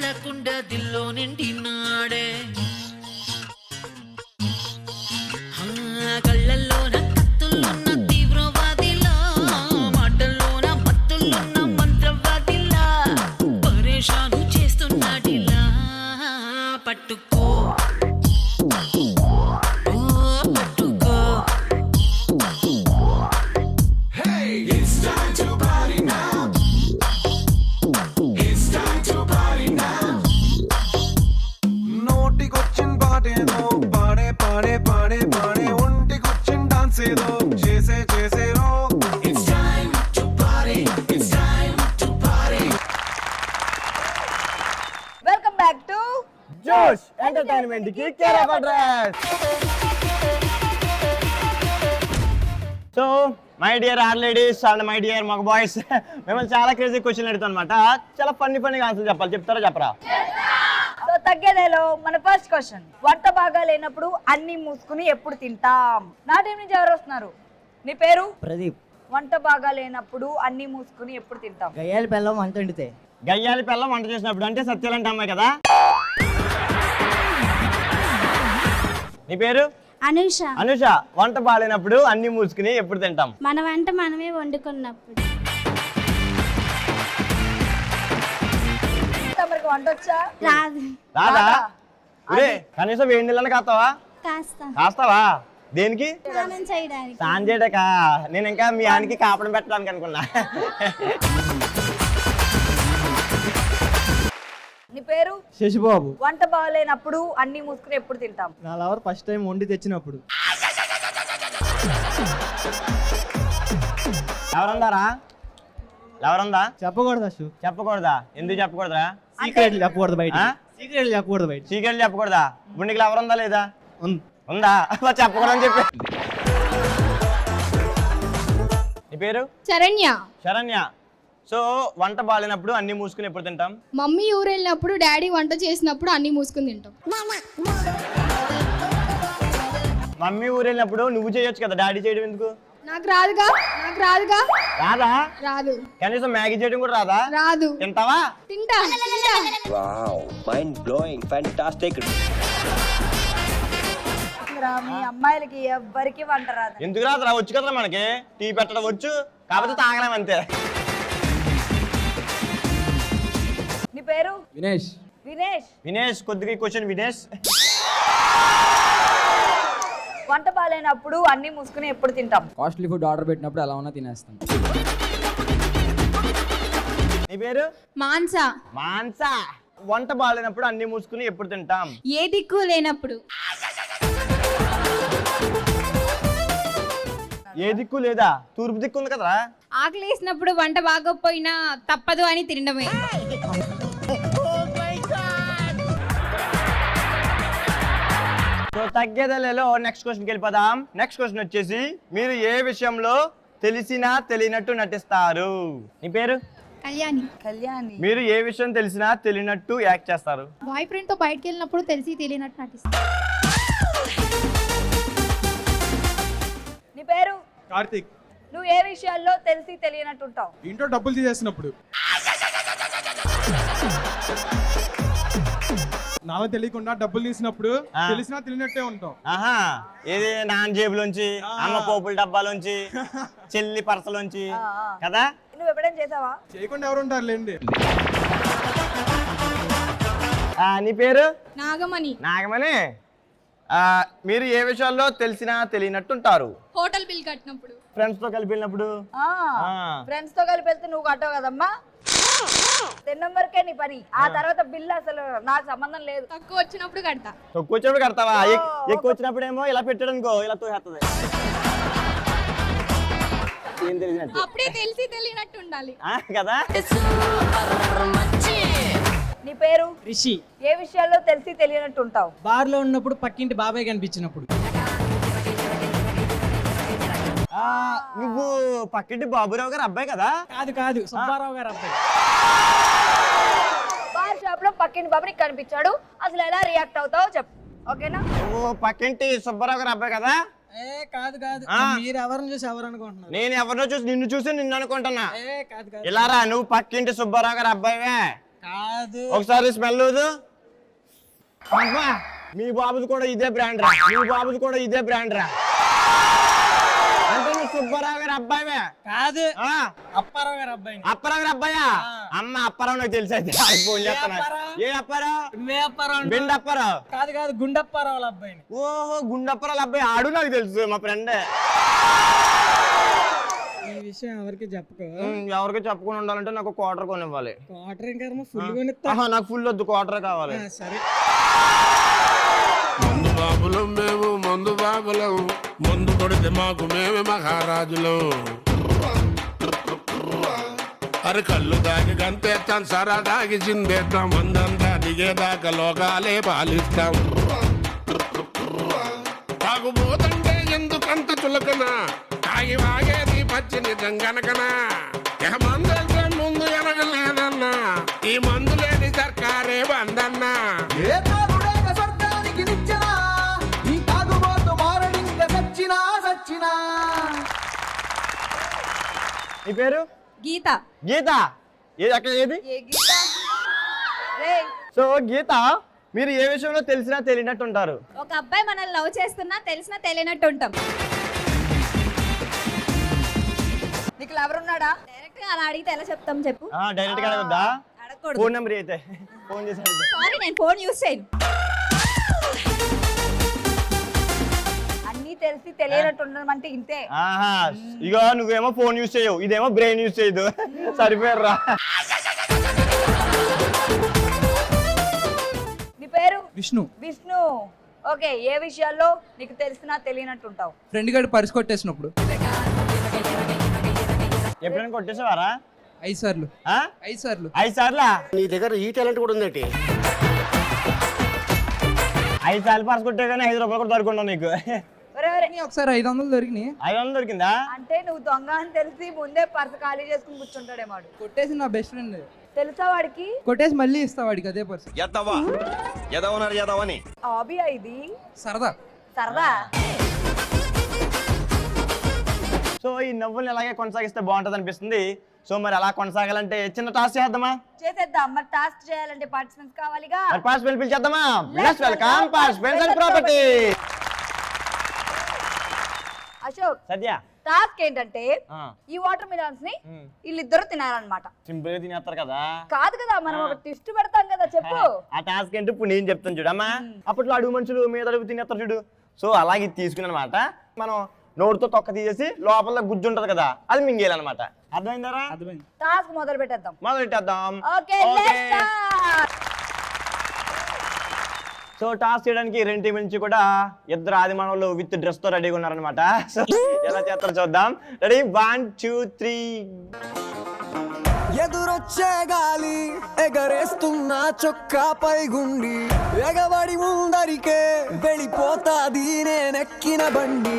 చూడకుండా దిల్లో నిండినాడే కళ్ళల్లోన కత్తుల్లోన తీవ్రవాదిలా మాటల్లోన మత్తుల్లోన మంత్రవాదిలా పరేషాను చేస్తున్నాడిలా పట్టుకో welcome back to Josh entertainment కి care of address. So my dear are ladies and my dear మగ బాయ్స్, మిమ్మల్ని చాలా క్రేజీ క్వశ్చన్ అడుగుతాను అనమాట. చాలా ఫన్నీ ఆన్సర్ చెప్పాలి. చెప్తారా చెప్పరా? సో తగ్గేదేలో మన ఫస్ట్ క్వశ్చన్, వంట బాగా లేనప్పుడు అన్ని మూసుకుని ఎప్పుడు తింటాం? నా టీం నుంచి ఎవరు వస్తున్నారు? నీ పేరు? ప్రదీప్. వంట బాగా లేనప్పుడు అన్ని మూసుకుని ఎప్పుడు తింటాం? గయ్యాలి బెల్లం వంట వండితే. గయ్యాలి పిల్లం వంట చేసినప్పుడు అంటే సత్యాలంటే అమ్మాయి కదా. నీ పేరు? అనుష. అనుష. వంట బాగాలేనప్పుడు అన్ని మూసుకుని ఎప్పుడు తింటాం? మన వంట మనమే వండుకున్నప్పుడు. తమరికి వంట వచ్చా? రాదు. రాదా? ఒరే కనీసం వేడి నీళ్ళని కాస్తావా? కాస్తావా? దేనికి? స్నానం చేయడానికి. స్నానం చేయడాక? నేను ఇంకా మీ ఆయనకి కాపడం పెట్టడానికి అనుకున్నా. నీ పేరు? శశిబాబు. వంట బాగాలేనప్పుడు అన్ని మూసుకుని ఎప్పుడు తింటాం? నా లవర్ ఫస్ట్ టైం వండి తెచ్చినప్పుడు. ఎవరుందారా? ఎవరుందా? చెప్పకూడదు అశు. చెప్పకూడదా? ఎందుకు చెప్పకూడదా? సీక్రెట్లు చెప్పకూడదు బయట. సీక్రెట్లు చెప్పకూడదు బయట. సీక్రెట్లు చెప్పకూడదా? ఇప్పుడు నీకు ఎవరుందా లేదా? ఉందా? చెప్పకూడదని చెప్పి. నీ పేరు? శరణ్య. శరణ్య. సో వంట బాగాలేనప్పుడు అన్ని మూసుకుని ఎప్పుడు తింటాం? మమ్మీ ఊరు వెళ్ళినప్పుడు డాడీ వంట చేసినప్పుడు అన్ని మూసుకుని తింటాం. మమ్మీ ఊరు వెళ్ళినప్పుడు నువ్వు చేయొచ్చు కదా, డాడీ చేయడం ఎందుకు? నాకు రాదుగా. రాదా? రాదు. కనీసం మ్యాగీ చేయడం కూడా రాదా? రాదు. తింటావా? తింటా. Wow, mind blowing, fantastic. మీ అమ్మాయిలకి ఎవ్వరికి వంట రాదు. ఎందుకు రాదురా? వచ్చు కదా మనకి. టీ పెట్టడం వచ్చు, కాకపోతే తాగలేం అంతే. నీ పేరు? వినేష్. వినేష్. కొద్దిగా క్వశ్చన్ వినేష్. వంట బాగాలేనప్పుడు అన్ని మూసుకుని ఎప్పుడు తింటాం? కాస్ట్లీ ఫుడ్ ఆర్డర్ పెట్టినప్పుడు ఎలా ఉన్నా తినేస్తాం. నీ పేరు? మాన్సా. మాన్సా. వంట బాగాలేనప్పుడు అన్ని మూసుకుని ఎప్పుడు తింటాం? ఏ దిక్కు లేనప్పుడు. ఏ దిక్కు లేదా? తూర్పు దిక్కు ఉంది కదరా. ఆకలి వేసినప్పుడు వంట బాగోపోయినా తప్పదు అని తినడమే. సో తగ్గేదలేలో నెక్స్ట్ క్వశ్చన్కి వెళ్ళిపోదాం. నెక్స్ట్ క్వశ్చన్ వచ్చేసి, మీరు ఏ విషయంలో తెలిసినా తెలియనట్టు నటిస్తారు? నీ పేరు? కళ్యాణి. మీరు ఏ విషయం తెలిసినా తెలియనట్టు యాక్ట్ చేస్తారు? బాయ్ ఫ్రెండ్ తో బయటకు వెళ్ళినప్పుడు తెలిసి తెలియనట్టు నటిస్తాను. నీ పేరు? కార్తిక్. నువ్వు ఏ విషయాల్లో తెలిసి తెలియనట్టు ఉంటావు? ఇంట్లో డబ్బులు తీసేసినప్పుడు. నాలో తెలియకుండా డబ్బులు తీసినప్పుడు తెలిసినా తెలియనట్టే ఉంటాం. ఆహా, ఏది? నాన్న జేబులోంచి, అమ్మ పోపుల డబ్బాలోంచి, చెల్లి పర్సలోంచి కదా. నువ్వు ఎప్పుడైనా చేసావా? చేయకుండా ఎవరు ఉంటారు లేండి. నీ పేరు? నాగమణి. నాగమణి. మీరు ఏ విషయాల్లో తెలిసినా తెలియనట్టు ఉంటారు? హోటల్ బిల్ కట్టినప్పుడు. ఫ్రెండ్స్ తో కలిపి వెళ్ళినప్పుడు. ఫ్రెండ్స్ తో కలిపి వెళ్తే నువ్వు కట్టవు కదమ్మా. 10 నెంబర్కే నీ పని. ఆ తర్వాత బిల్ అసలు నాకు సంబంధం లేదు. తక్కువ వచ్చినప్పుడు కడతా. తక్కువ వచ్చినప్పుడు కడతావా? ఎక్కువ వచ్చినప్పుడు ఏమో ఇలా పెట్టాడు అనుకో, ఇలా తోసేస్తుంది. ఏం తెలిసినట్టు? అప్పుడే తెలిసి తెలియనట్టు ఉండాలి కదా. నీ పేరు? రిషి. ఏ విషయాల్లో తెలిసి తెలియనట్టు ఉంటావు? బార్ లో ఉన్నప్పుడు పక్కింటి బాబాయ్ కనిపించినప్పుడు. నువ్వు పక్కింటి బాబురావు గారు అబ్బాయి కదా? కాదు, సుబ్బారావు గారు అబ్బాయి. బార్ షాప్ లో పక్కింటి బాబు నీకు కనిపించాడు, అసలు ఎలా రియాక్ట్ అవుతావో చెప్పు, ఓకేనా? నువ్వు పక్కింటి సుబ్బారావు గారు అబ్బాయి కదా? కాదు మీరు ఎవరిని చూసి ఎవరు అనుకుంటున్నారు? నేను ఎవరినో చూసి నిన్ను అనుకుంటున్నా. కాదు ఇలా రా, నువ్వు పక్కింటి సుబ్బారావు గారు అబ్బాయివే. కాదు ఒకసారి స్మెల్ వద్దు. అబ్బా, మీ బాబుది కూడా ఇదే బ్రాండ్ రా, మీ బాబుది కూడా ఇదే బ్రాండ్ రా. అంటే నువ్వు సుబ్బారావు గారి అబ్బాయివే? కాదు ఆ, అప్పారావు గారు అబ్బాయిని. అప్పారావు గారి అబ్బాయా? అమ్మ అప్పారావు నాకు తెలిసి అయితే ఆయనకి ఫోన్ చేస్తాను. అప్పారావు? ఏ అప్పారావు? నువ్వే అప్పారావు అంటావు. బెండ్ అప్పారావు? కాదు కాదు గుండప్పారావు వాళ్ళ అబ్బాయిని. ఓహో, గుండప్పరావు అబ్బాయి. ఆడు నాకు తెలుసు, మా ఫ్రెండ్. ఈ విషయం ఎవరికి చెప్పుకో. ఎవరికి చెప్పుకుని ఉండాలంటే నాకు క్వార్టర్ కొనివ్వాలి. క్వార్టర్ ఇంకా ఫుల్ కొనిస్తా. ఆహా, నాకు ఫుల్ వద్దు, క్వార్టర్ కావాలి. సరే మందు బాబులం మేము, మందు బాబులం, మందు కొడితే మాకు మేమే మహారాజులం. అరే కళ్ళు దాగి గంతేస్తాం, సరా దాగి చిందేస్తాం, మందంతా దిగేదాకా లోకాలే పాలిస్తాం. తాగుబోతంటే ఎందుకంత చులకన, తాగి వాగేది పచ్చి నిజం గనకనా. మందంటే ముందు ఎనగలేదన్నా, ఈ మందు లేని సర్కారే బందన్నా. నీ పేరు? గీత. గీత. ఏది అక్కడ ఏది? ఏ గీత? రేయ్, సో గీత, మీరు ఏ విషయంలో తెలిసినా తెలియనట్టు ఉంటారు. ఒక అబ్బాయి మనల్ని లవ్ చేస్తున్నా తెలిసినా తెలియనట్టు ఉంటాం. నీకు లవర్ ఉన్నాడా? డైరెక్ట్ గా అలా అడిగితే ఎలా చెప్తాం చెప్పు? డైరెక్ట్ గా అడగొద్దా? అడగకూడదు. ఫోన్ నెంబర్ అయితే ఫోన్ చేసి అడుగు. సారీ, నేను ఫోన్ యూజ్ చేయను. అన్నీ తెలిసి తెలియనట్టు ఉండడం అంటే ఇంతే. ఆహా, ఇగో నువ్వేమో ఫోన్ యూజ్ చేయవు, ఇదేమో బ్రెయిన్ యూజ్ చేయదు. సరిపోయారా? నీ పేరు? విష్ణు. విష్ణు. ఓకే, ఏ విషయాల్లో నీకు తెలిసినా తెలియనట్టు ఉంటావు? ఫ్రెండ్ గారు పర్స్ కొట్టేసినప్పుడు. ఎప్పుడైనా కొట్టేసేవారా? 5 సార్లు. ఆ? 5 సార్లు. 5 సార్లా? నీ దగ్గర ఈ టాలెంట్ కూడా ఉందేంటి? 5 సార్లు పర్స్ కొట్టే కానీ 5 రూపాయలు కూడా దొరుకుంటావు నీకు. ఒరే ఒరే, ఒకసారి 500 దొరికినాయి. 500 దొరికిందా? అంటే నువ్వు దొంగ అని తెలిసి ముందే పర్సు ఖాళీ చేసుకుని కూర్చుంటాడేమో వాడు. కొట్టేసి నా బెస్ట్ ఫ్రెండ్. తెలుసా వాడికి? కొట్టేసి మళ్ళీ ఇస్తా వాడికి అదే పర్స్. హాబీ ఇది, సరదా. సరదా. సో ఈ నవ్వుల్ని ఎలాగే కొనసాగిస్తే బాగుంటది అనిపిస్తుంది. సో మరి అలా కొనసాగాలంటే చిన్న టాస్క్ చేద్దామా? చేసేద్దాం. మరి టాస్క్ చేయాలంటే పార్టిసిపెంట్స్ కావాలిగా. మరి పార్టిసిపెంట్ పిలిచేద్దామా? Let's welcome participants and property. Ashok, Satya, task ఏంటంటే ఈ వాటర్ మిలన్స్ ని వీళ్ళిద్దరు తినాలన్నమాట. సింపుల్ గా తినేస్తారు కదా. కాదు కదా, మనం ఒక ట్విస్ట్ పెడతాం కదా. చెప్పు. ఆ టాస్క్ ఏంటి ఇప్పుడు నేను చెప్తాను చూడమ్మా. అప్పట్లో అడుగు మనుషులు మీద అడుగు తినేస్తారు చూడు. సో అలాగే ఇది తీసుకుని అనమాట మనం నోటితో తొక్క తీసేసి లోపల గుజ్జు ఉంటది కదా, అది మింగేయాలన్నమాట. అర్థమైందారా? అర్థమైంది. టాస్క్ మొదలు పెట్టేద్దాం. మొదలు పెట్టేద్దాం. Okay, let's start. So task చేయడానికి 2 టీం నుంచి కూడా 2 ఆదిమానవులు విత్ డ్రెస్ తో రెడీగా ఉన్నారనమాట. సో ఎలా చేస్తారో చూద్దాం. రెడీ? 1 2 3. ఎదురొచ్చే గాలి ఎగరేస్తున్న చొక్కా పైగుండి ఎగబడి ముందరికే వెళ్ళిపోతాది నేనెక్కిన బండి.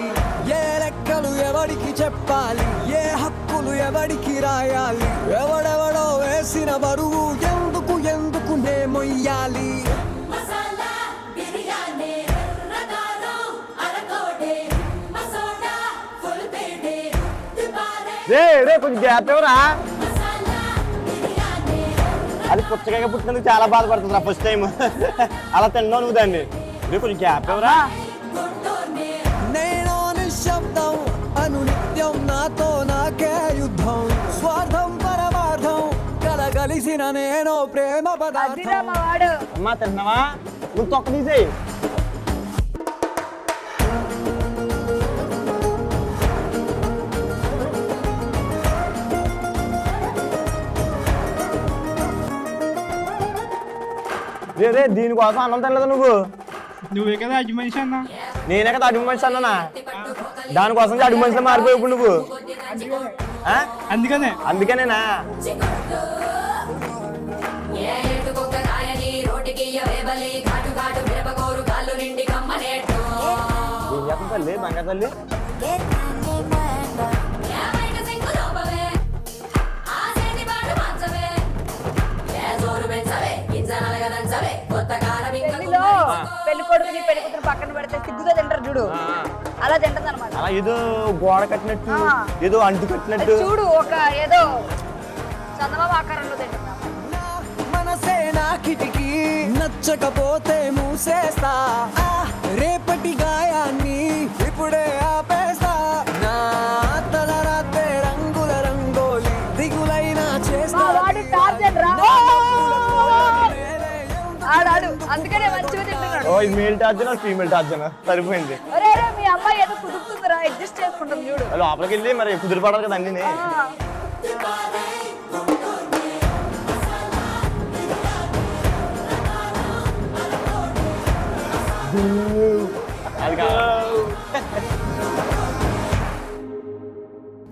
ఏ లెక్కలు ఎవడికి చెప్పాలి, ఏ హక్కులు ఎవడికి రాయాలి, ఎవడెవడో వేసిన బరువు ఎందుకు ఎందుకు నే మొయ్యాలి. రే కొంచెం గ్యాప్ ఎవరా? అది పుచ్చకాయ పుట్టినందుకు చాలా బాధపడుతుంది నా ఫస్ట్ టైం. అలా తిన్నావు నువ్వు దాన్ని. రే కొంచెం గ్యాప్ ఎవరా? నేను నిశ్శబ్దం అను నిత్యం నాతో నాకే యుద్ధం. స్వార్థం పరమార్థం కలగలిసిన నేను ప్రేమ అదిరా పదార్థం. మా వాడు. అమ్మా తిన్నావా? నువ్వు తొక్క తీసేయి. రే దీనికోసం అన్నం తినలేదు నువ్వు? నువ్వే కదా అజ్జి మనిషి అన్నా. నేనే కదా అడుగు మనిషి అన్నానా? దానికోసం అడుగు మనిషిలో మారిపోయి ఇప్పుడు నువ్వు. అందుకనే అందుకనేనా? తల్లి బంగారు తల్లి. పెళ్లిలో పెళ్లి కొడుకుని పెళ్లి కూతురు పక్కన పెడితే సిగ్గుగా తింటారు చూడు, అలా తింటది అనమాట. అలా ఏదో గోడ కట్టినట్టు, ఏదో అంటు కట్టినట్టు చూడు, ఒక ఏదో చందమామ ఆకారంలో తింటున్నా. కిటికీ నచ్చకపోతే మూసేస్తా ఆ రేపటి గాయాన్ని ఇప్పుడే ఆపేస్తా నా తలరాతే రంగుల రంగోలి దిగులైనా చేస్తా మా వాడు టార్జన్ రా ఆడాడు అందుకనే మంచిగా తింటున్నాడు. ఓ ఇది మేల్ టార్జనా ఫీమేల్ టార్జనా సరిపోయింది. అరే మీ అమ్మాయి ఏదో కుదురుతుందిరా అడ్జస్ట్ చేసుకుంటుంది చూడు. లోపలికి వెళ్ళి మరి కుదిరిపడాలి కదా అన్ని. అది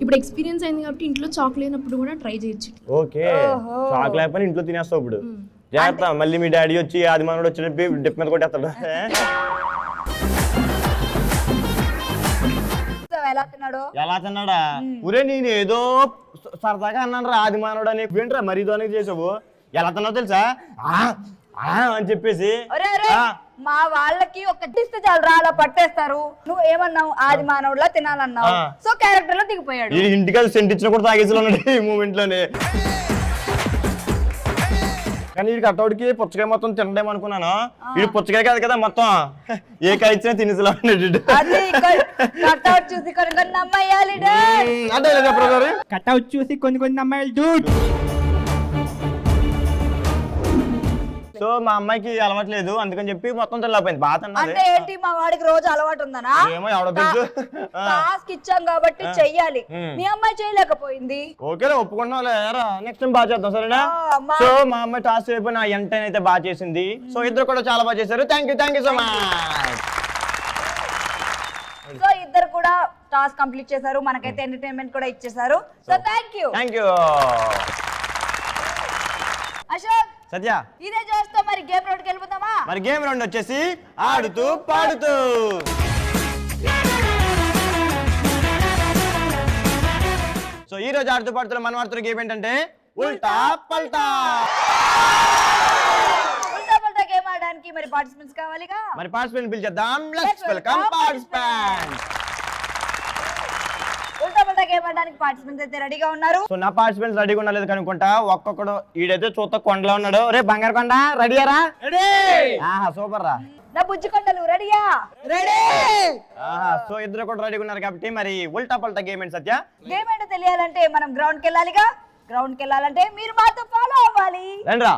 ఇప్పుడు ఎక్స్పీరియన్స్ అయింది కాబట్టి ఇంట్లో చాక్ లేనప్పుడు కూడా ట్రై చేయొచ్చు. ఓకే చాక్ లేకపోతే ఇంట్లో తినేస్తావు ఇప్పుడు. జాగ్రత్త మళ్ళీ మీ డాడీ వచ్చి ఆది మనోడు వచ్చి డిప్ మీద కొట్టేస్తాడు. ఎలా తిన్నాడు? ఎలా తిన్నాడా? ఊరే నేను ఏదో సరదాగా అన్నాను రా ఆది మానవుడు అని. ఏంట్రా మరీ దోనికి చేసావు? ఎలా తిన్నావు తెలుసా అని చెప్పేసి. మా వాళ్ళకి ఒక ఇస్తే చాలు రా అలా పట్టేస్తారు. నువ్వు ఏమన్నావు? ఆది మానవుడులా తినాలన్నావు. సో క్యారెక్టర్ లో దిగిపోయాడు. ఇంటికి సెంట్ ఇచ్చిన కూడా తాగేసి ఉన్నాడు ఈ మూమెంట్ లోనే. కానీ వీడికి అట్టోడికి పుచ్చకాయ మొత్తం తినడేమో అనుకున్నాను. వీడు పుచ్చకాయ కాదు కదా మొత్తం ఏ కాయ ఇచ్చినా తినేసిలా ఉన్నాడు. కట్అవుట్ చూసి కొన్ని నమ్మయ్యాలి. అంటే చెప్పరు కట్అవుట్ చూసి కొన్ని అమ్మాయిలు డూడ్. సో మా అమ్మాయికి అలవాటు లేదు అందుకని చెప్పి మొత్తం తెల్లపోయింది. బాగా తిన్నది. అంటే ఏంటి మా వాడికి రోజు అలవాటు ఉందనా? ఏమో ఎవడో తెలుసు. టాస్క్ ఇచ్చాం కాబట్టి చెయ్యాలి. మీ అమ్మాయి చేయలేకపోయింది. ఓకేలే ఒప్పుకున్నావులే. నెక్స్ట్ టైం బాగా చేద్దాం సరేనా? సో మా అమ్మాయి టాస్క్ అయిపోయి నా ఎంటైన్ అయితే బాగా చేసింది. సో ఇద్దరు కూడా చాలా బాగా చేశారు. Thank you so much. So ఇద్దరు కూడా టాస్క్ కంప్లీట్ చేశారు. మనకైతే ఎంటర్టైన్మెంట్ కూడా ఇచ్చేసారు. So thank you. Ashok Satya ఇదే చూస్తా మరి గేమ్ రౌండ్కి వెళ్ళిపోతామా? మరి గేమ్ రౌండ్ వచ్చేసి ఆడుతూ పాడుతూ. సో ఈ రోజు ఆడుతూ పాడుతూ మనం ఆడుతున్న గేమ్ ఏంటంటే ఉల్టా పల్టా. ఉల్టా పల్టా గేమ్ ఆడడానికి మరి పార్టిసిపెంట్స్ కావాలిగా. మరి పార్టిసిపెంట్ పిలిచేద్దాం. Let's welcome participants. Ulta Palta game ఆడడానికి పార్టిసిపెంట్స్ అయితే రెడీగా ఉన్నారు. సో నా పార్టిసిపెంట్స్ రెడీగా ఉండలేదు కనుకుంటా. ఒక్కొక్కడు ఈడైతే చూస్తా కొండలో ఉన్నాడు. రే బంగారు కొండ రెడీయారా? సూపర్ రా. నా బుజ్జి కొండలు రెడీయా? రెడీ. సో ఇద్దరు కూడా రెడీగా ఉన్నారు కాబట్టి మరి ఉల్టా పల్టా గేమ్ ఏంటి సత్య? గేమ్ ఏంటో తెలియాలంటే మనం గ్రౌండ్ కి వెళ్ళాలిగా. గ్రౌండ్ కి వెళ్ళాలంటే మీరు మాతో ఫాలో అవ్వాలి. రండిరా.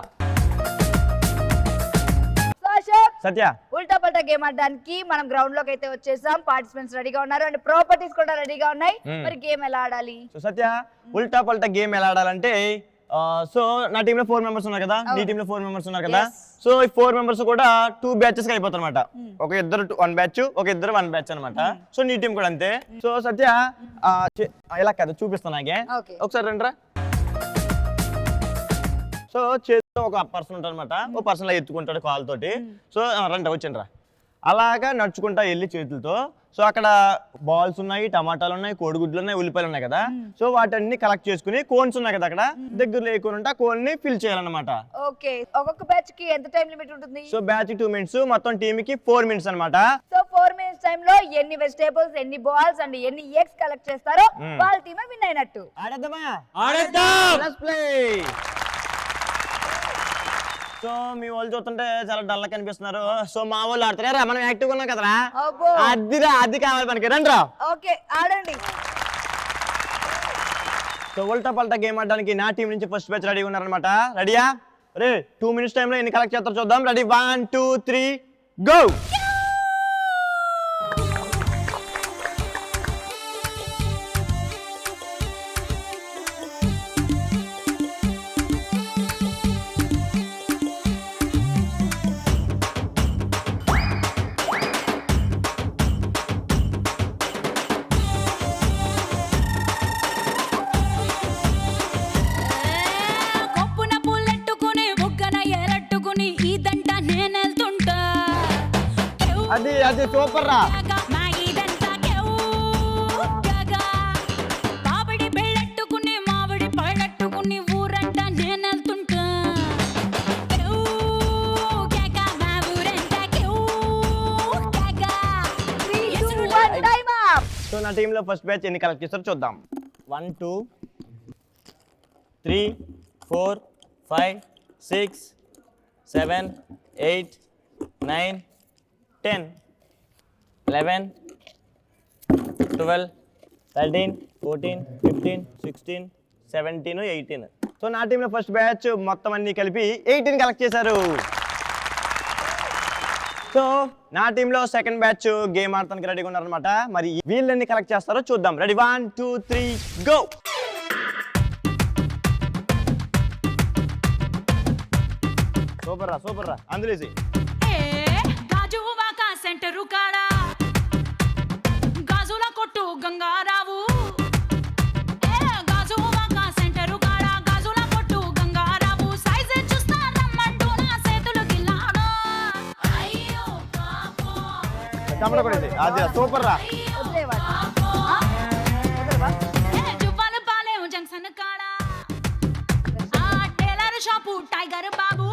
సత్య ఉల్టా పల్టా గేమ్ ఆడడానికి మనం గ్రౌండ్ లోకి అయితే వచ్చేసాం. పార్టిసిపెంట్స్ రెడీగా ఉన్నారు అండ్ ప్రాపర్టీస్ కూడా రెడీగా ఉన్నాయి. మరి గేమ్ ఎలా ఆడాలి? సో సత్య ఉల్టా పల్టా గేమ్ ఎలా ఆడాలంటే సో నా టీమ్ లో 4 మెంబర్స్ ఉన్నారు కదా, నీ టీమ్ లో 4 మెంబర్స్ ఉన్నారు కదా. సో ఈ 4 మెంబర్స్ కూడా 2 బ్యాచెస్ అయిపోతారు అనమాట. ఒక ఇద్దరు 1 బ్యాచ్, ఒక ఇద్దరు 1 బ్యాచ్ అనమాట. సో నీ టీం కూడా అంతే. సో సత్య ఎలా కదా చూపిస్తాను నాకే ఒకసారి రండిరా. సో చేతిలో ఒక పర్సన్ ఉంటాడు అనమాట. ఒక పర్సన్ లా ఎత్తుకుంటాడు కాల్ తోటి. సో రండి వచ్చిండ్రా. అలాగా నడుచుకుంటా వెళ్ళి చేతులతో. సో అక్కడ బాల్స్ ఉన్నాయి, టమాటాలు ఉన్నాయి, కోడిగుడ్లు ఉన్నాయి, ఉల్లిపాయలు ఉన్నాయి కదా. సో వాటన్ని కలెక్ట్ చేసుకుని కోన్స్ ఉన్నాయి కదా అక్కడ దగ్గర లేకుండా కోన్ ని ఫిల్ చేయాలన్నమాట. ఓకే ఒక్కొక్క బ్యాచ్ కి ఎంత టైం లిమిట్ ఉంటుంది? సో బ్యాచ్ 2 మినిట్స్, మొత్తం టీమ్ కి 4 మినిట్స్ అన్నమాట. సో 4 మినిట్స్ టైం లో ఎన్ని వెజిటేబుల్స్, ఎన్ని బాల్స్ అండ్ ఎన్ని ఎగ్స్ కలెక్ట్ చేస్తారో వాళ్ళ టీమే విన్ అయినట్టు. ఆడేద్దామా? ఆడేద్దాం. Let's play. సో మీ వాళ్ళు చూస్తుంటే చాలా డల్ కనిపిస్తున్నారు. సో మా వాళ్ళు ఆడతారా? మనం యాక్టివ్ ఉన్నాం కదరా. అది కావాలి మనకి. రండి రా. ఓకే ఆడండి. సో ఉల్టా పల్టా గేమ్ ఆడడానికి నా టీం నుంచి ఫస్ట్ బ్యాచ్ రెడీ ఉన్నారనమాట. రెడీయా? రే 2 మినిట్స్ టైంలో ఎన్ని కలెక్ట్ చేస్తారో చూద్దాం. Ready 1 2 3 go. అది సూపర్ రా. సో నా టీంలో ఫస్ట్ బ్యాచ్ ఎన్ని కలెక్ట్ చేస్తారో చూద్దాం. 1 2 3 4 5 6 7, 8, 9, 10, 11, 12, 13, 14, 15, 16, 17, 18. సో నా టీంలో ఫస్ట్ బ్యాచ్ మొత్తం అన్ని కలిపి 18 కలెక్ట్ చేశారు. సో నా టీంలో సెకండ్ బ్యాచ్ గేమ్ ఆడటానికి రెడీగా ఉన్నారనమాట. మరి వీళ్ళని కలెక్ట్ చేస్తారో చూద్దాం. Ready 1, 2, 3 go. సూపర్ రా అందులేసి గాజువాక సెంటరు కాడ గాజుల కొట్టు గంగారావు గాజువాక సెంటరు కాడ గాజుల కొట్టు గంగారావు సైజ్ చూస్తా రమ్మంటూ నా చేతులు గిల్లాడు అయ్యో పాపం కెమెరా కూడా ఇది అది సూపర్ రా. జువ్వాల పాలెం జంక్షన్ కాడ ఆ టైలర్ షాపు టైగర్ బాబు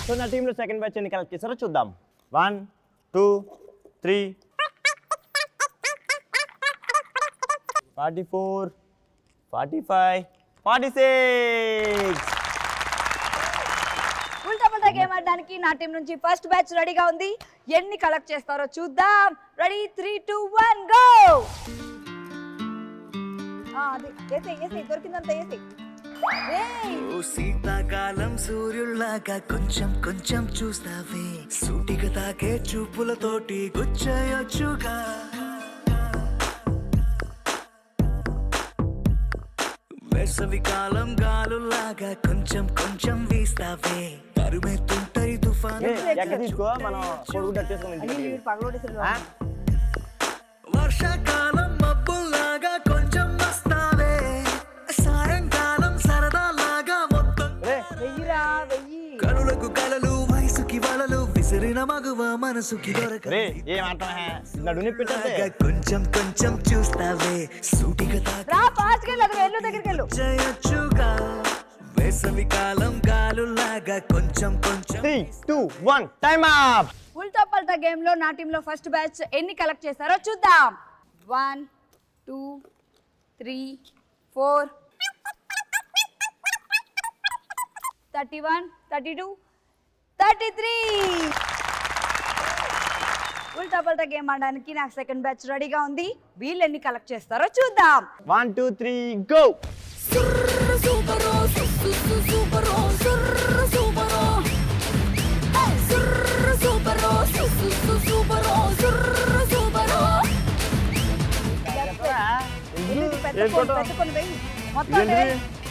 సో నా టీంలో సెకండ్ బ్యాచ్ ఎన్ని కలెక్ట్ చేశారో చూద్దాం. 1, 2, 3 44, 45, 46. ఉల్టా పల్టా గేమ్ ఆడడానికి నా టీం నుంచి ఫస్ట్ బ్యాచ్ రెడీగా ఉంది. ఎన్ని కలెక్ట్ చేస్తారో చూద్దాం. Ready 3, 2, 1 go. అది ఏసే దొరికిందంత ఏసే. శీతాకాలం సూర్యుల్లాగా కొంచెం కొంచెం చూస్తావే, సూటిగా తాకే చూపులతోటి గుచ్చయొచ్చుగా. వేసవికాలం గాలులాగా కొంచెం కొంచెం వీస్తావే, తరుమెత్తుంటాయి తుఫాను. తీసుకో మనం కొడుకు దట్టేసుకుని వర్షాకాలం మబ్బుల్లాగా కొంచెం వస్తావే, సాయంకాలం సరదాలాగా మొత్తం. కనులకు కలలు వయసుకి వలలు విసిరిన మగువ మనసుకి దొరకగా కొంచెం కొంచెం చూస్తావే, సూటిగా తాకచ్చుగా. వేసవికాలం గాలులాగా కొంచెం కొంచెం. 3, 2, 1 టైమ్ అప్. ఉల్టా పల్టా గేమ్ లో నా టీమ్ లో ఫస్ట్ బ్యాచ్ ఎన్ని కలెక్ట్ చేస్తారో చూద్దాం. 1, 2, 3, 4 31, 32, 33. ఉల్టా పల్టా గేమ్ ఆడడానికి నాకు సెకండ్ బ్యాచ్ రెడీగా ఉంది. వీళ్ళు ఎన్ని కలెక్ట్ చేస్తారో చూద్దాం. 1, 2, 3 గో.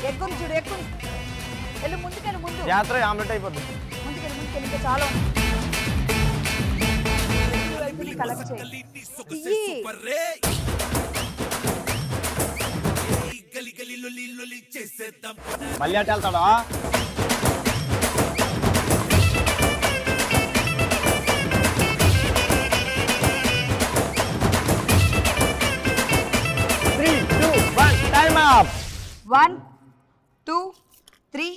ఎక్కువ చూడు ఎక్కువ వెళ్ళు ముందుకెళ్ళు ముందు యాత్ర ఆమ్లెట్ అయిపోతుంది. ముందుకెళ్ళు ఇంకా చాలా కలెక్ట్ చేయి. మళ్ళీ అటు వెళ్తాడా? One, 2, 3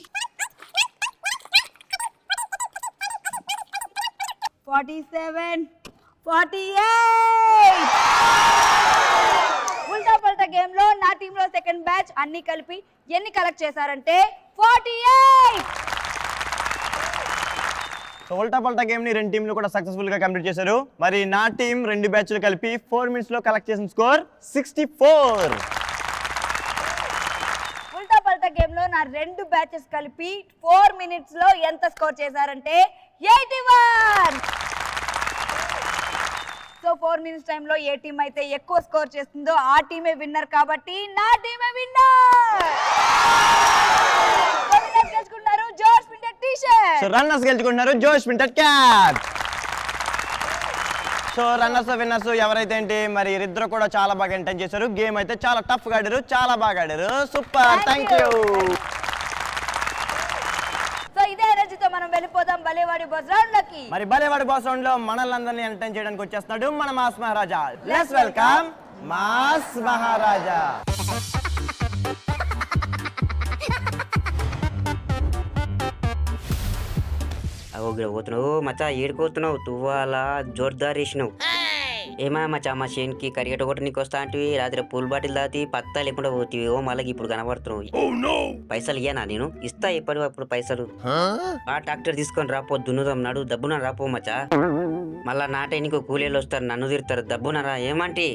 47, 48. ఉల్టా పల్టా గేమ్ లో నా టీమ్ లో సెకండ్ బ్యాచ్ అన్ని కలిపి ఎన్ని కలెక్ట్ చేశారంటే 48. సో ఉల్టా పల్టా గేమ్ ని రెండు టీంలు కూడా సక్సెస్ఫుల్ గా కంప్లీట్ చేశారు. మరి నా టీం రెండు బ్యాచ్లు కలిపి 4 మినిట్స్ లో కలెక్ట్ చేసిన స్కోర్ 64. ఉల్టా పల్టా గేమ్ లో నా రెండు బ్యాచెస్ కలిపి 4 మినిట్స్ లో ఎంత స్కోర్ చేశారంటే 81. సో 4 మినిట్స్ టైం లో ఏ టీం అయితే ఎక్కువ స్కోర్ చేస్తుందో ఆ టీమే విన్నర్, కాబట్టి నా టీమే విన్నర్. గెలుచుకున్నారు జోష్ వింటర్ టీ-షర్ట్. సో రన్నర్స్ గెలుచుకున్నారు జోష్ winter cap. So runners winners ఎవరైతే ఏంటి మరి ఇద్దరు కూడా చాలా బాగా ఎంటర్టైన్ చేశారు. గేమ్ అయితే చాలా టఫ్ గా ఆడారు, చాలా బాగా ఆడారు. Super, thank you. సో ఇదే ఎనర్జీతో మనం వెళ్ళిపోదాం బలేవాడి బాస్ రౌండ్ లోకి. మరి బలేవాడి బాస్ రౌండ్ లో మనల్ని అందరినీ ఎంటర్టైన్ చేయడానికి వచ్చేస్తున్నాడు మన mass Maharaja. Let's welcome mass Maharaja. పోతున్నావు మచ్చా ఏడుకోతున్నావు తువ్వాలా జోర్దార్ వేసినావు. ఏమా మచ్చా మా చేనికి కరిగట ఒకటి నీకు వస్తా అంటే రాత్రి పూల్ బాటిల్ దాటి పత్తా లేకుండా పోతివి. ఓ మళ్ళీ ఇప్పుడు కనబడుతున్నావు. పైసలు ఇయ్యానా నేను ఇస్తా ఎప్పటికప్పుడు పైసలు. ఆ ట్రాక్టర్ తీసుకొని రాపో దున్నుదాం నాడు దబ్బున రాపో మచ్చా. మళ్ళా నాటే నీకు కూలీలు వస్తారు నన్ను తిరుతారు దబ్బునరా ఏమంటి.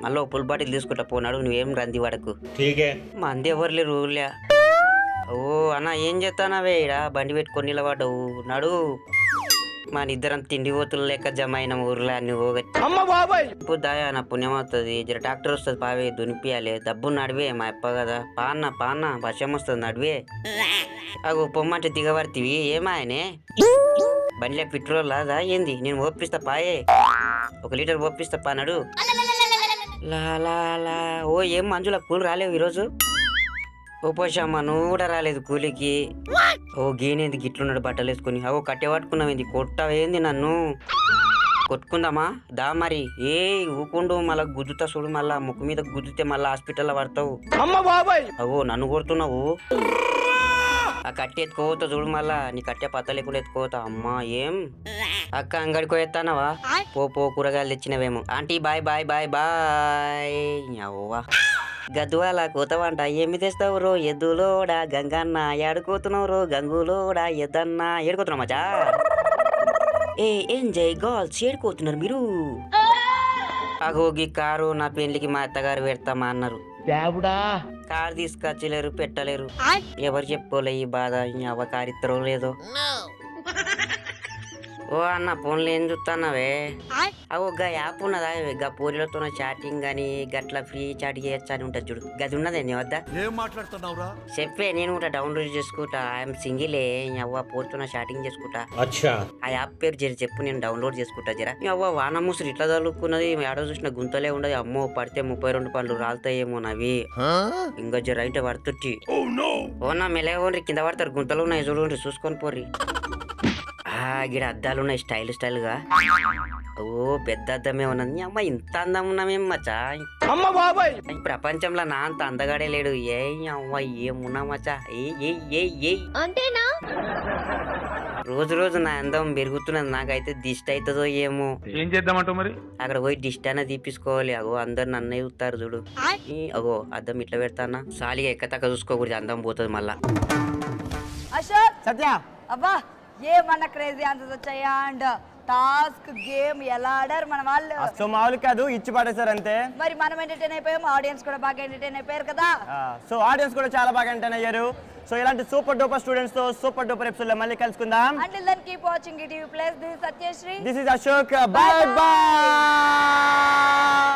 మళ్ళీ పుల్ బాటిల్ తీసుకుంటా పోనాడు నువ్వేం రంది వాడకు. మంది ఎవరు లేరు ఊర్లే. ఓ అన్న ఏం చేస్తానవే ఇడా బండి పెట్టుకొని నిలబడ్డావు నడు. మన ఇద్దరం తిండి పోతులు లెక్క జమ అయిన ఊర్లో అన్ని ఇప్పుడు దాయా నా పుణ్యం అవుతుంది. జర ట్రాక్టర్ వస్తుంది పావే దునిపియాలి దబ్బు నడివే మా అప్ప కదా. పాన్న వర్షం వస్తుంది నడివే. అగో పొమ్మంటే దిగబడితివి ఏమాయనే బండిలో పెట్రోల్ లాదా ఏంది. నేను ఓపిస్తా పాయే 1 లీటర్ ఓపిస్తా పానడు. లా ఓ ఏం మంజుల కూలి రాలేవు ఈరోజు. పోషమ్మ నువ్వు కూడా రాలేదు కూలికి. ఓ గేనేంది గిట్లున్నాడు బట్టలు వేసుకుని. అవో కట్టె పట్టుకున్నావేంది కొట్టవేంది నన్ను. కొట్టుకుందామా దా మరి. ఏ ఊకుండు మళ్ళా గుద్దుతా చూడు. మళ్ళా ముక్కు మీద గుద్దితే మళ్ళా హాస్పిటల్లో పడతావు. అవో నన్ను కొడుతున్నావు. ఆ కట్టె ఎత్తుకోవతా చూడు మళ్ళా. నీ కట్టె పత్త లేకుండా ఎత్తుకోవతా. అమ్మా ఏం అక్క అంగడికి పోయేస్తానవా. పో కూరగాయలు తెచ్చినవేమో. Aunty bye bye bye bye. అవ్వా గద్వాల కోతవంట ఏమి తెస్తావు రో ఎద్దులోడా గంగన్న ఏడుకోతున్నావు రో గంగులోడా ఎద్దన్న ఏడుకోతున్నావు మచా. ఏ ఎంజాయ్ గర్ల్స్ ఏడుకోతున్నారు మీరు. అగోగి కారు నా పెళ్లికి మా అత్తగారు పెడతామా అన్నారు. కారు తీసుకొచ్చలేరు పెట్టలేరు. ఎవరు చెప్పుకోలే ఈ బాధ. అవ్వ కారు ఇద్దరో లేదో. ఓ అన్న ఫోన్లో ఏం చూస్తున్నావే. అవు గా యాప్ ఉన్నదా గా పూరిలతో చాటింగ్ అని గట్లా ఫ్రీ చాట్ చేయొచ్చు అని ఉంటుంది చూడు. గది ఉన్నదే నీ వద్ద. ఏం మాట్లాడుతున్నావురా చెప్పే నేను కూడా డౌన్లోడ్ చేసుకుంటా. ఐఎమ్ సింగిలే అవ్వ పోతున్నా చాటింగ్ చేసుకుంటా. ఆ యాప్ పేరు జర చెప్పు నేను డౌన్లోడ్ చేసుకుంటా జరా. అవ్వ వాన ముసురు ఇట్లా చదువుకున్నది ఏడో చూసిన గుంతలే ఉండదు. అమ్మో పడితే 32 పండ్లు రాలుతాయేమో నవి. ఇంకా జర అయితే పడుతుట్టి. ఓ నా మెలగోండ్రి కింద పడతారు గుంతలు ఉన్నాయి చూడండి చూసుకొని పోర్రి. గిడ అద్దాలు ఉన్నాయి స్టైల్ గా. ఓ పెద్ద అద్దమే ఉన్నది. అమ్మ ఇంత అందం ఉన్నామేం మచ్చా. ప్రపంచంలో నా అంత అందగాడే లేడు. ఏ అమ్మ ఏమున్నా మచ్చా. అంతేనా రోజు నా అందం పెరుగుతున్నది. నాకైతే దిష్టి అవుతుందో ఏమో. ఏం చేద్దామంటావు మరి. అక్కడ పోయి దిష్టి అన్న తీపించుకోవాలి. అగో అందరు నన్నే చూస్తారు చూడు. అగో అద్దం ఇట్లా పెడతానా. సాలిగా ఎక్కతక్క చూసుకోకూడదు అందం పోతుంది మళ్ళా. అశోక్ సత్య అబ్బా ఏమన్నా క్రేజీ ఆన్సర్స్ వచ్చాయా. అండ్ టాస్క్ గేమ్ ఎలా ఆడారు మన వాళ్ళు. అసలు మామూలు కాదు ఇచ్చి పడేశారు అంతే. మరి మనం ఎంటర్టైన్ అయిపోయాం. ఆడియన్స్ కూడా బాగా ఎంటర్టైన్ అయిపోయారు కదా. సో ఆడియన్స్ కూడా చాలా బాగా ఎంటర్టైన్ అయ్యారు. సో ఇలాంటి సూపర్ డూపర్ స్టూడెంట్స్ తో సూపర్ డూపర్ ఎపిసోడ్ లో మళ్ళీ కలుసుకుందాం. Until then keep watching ETV Plus. This is Satyashree. This is Ashok. Bye bye.